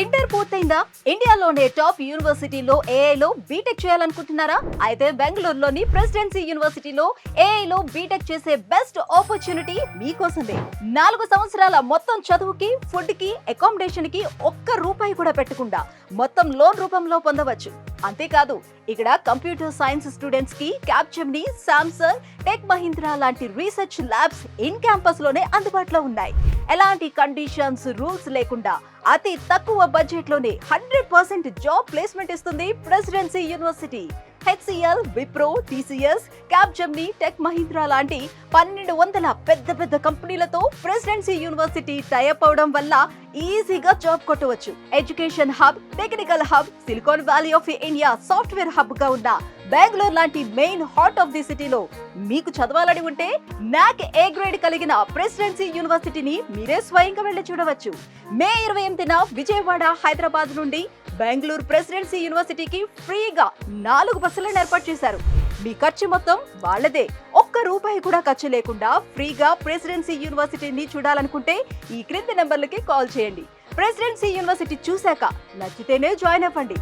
Inter పూర్తయిందా? ఇండియాలోనే top యూనివర్సిటీలో ఏఐలో BTech చేయాలనుకుంటున్నారా? అయితే బెంగళూరులోని ప్రెసిడెన్సీ యూనివర్సిటీలో ఏఐలో బీటెక్ చేసే బెస్ట్ ఆపర్చునిటీ మీకోసమే. 4 సంవత్సరాల మొత్తం చదువుకి, ఫుడ్ కి, అకామిడేషన్ కి ఒక్క రూపాయి కూడా పెట్టకుండా మొత్తం లోన్ రూపంలో పొందవచ్చు. అంతేకాదు, ఇక్కడ కంప్యూటర్ సైన్స్ స్టూడెంట్స్ కి క్యాప్జెమిని, సామ్సంగ్, టెక్ మహీంద్రా లాంటి రీసెర్చ్ ల్యాబ్స్ ఇన్ క్యాంపస్ లోనే అందుబాటులో ఉన్నాయి. ఎలాంటి కండిషన్స్, రూల్స్ లేకుండా అతి తక్కువ బడ్జెట్ లోనే 100% జాబ్ ప్లేస్మెంట్ ఇస్తుంది presidency university. HCl, Wipro, TCS, Capgemini, tech Mahindra లాంటి 1200 పెద్ద కంపెనీలతో ప్రెసిడెన్సీ యూనివర్సిటీ టైఅప్ అవడం వల్ల ఈజీగా జాబ్ కొట్టవచ్చు. Education hub, technical hub, silicon valley of India software hub గా ఉన్న బెంగళూరు లాంటి మెయిన్ హార్ట్ ఆఫ్ ది సిటీలో మీకు చదవాలని ఉంటే నాక్ ఏ గ్రేడ్ కలిగిన ప్రెసిడెన్సీ యూనివర్సిటీని మీరే స్వయంగా వెళ్లి చూడవచ్చు. మే 28న విజయవాడ, హైదరాబాద్ నుండి బెంగళూరు ప్రెసిడెన్సీ యూనివర్సిటీకి ఫ్రీగా 4 బస్సులను ఏర్పాటు చేశారు. మీ ఖర్చు మొత్తం వాళ్ళదే. ఒక్క రూపాయి కూడా ఖర్చు లేకుండా ఫ్రీగా ప్రెసిడెన్సీ యూనివర్సిటీని చూడాలనుకుంటే ఈ క్రింది నెంబర్లకి కాల్ చేయండి. ప్రెసిడెన్సీ యూనివర్సిటీ చూశాక నచ్చితేనే జాయిన్ అవ్వండి.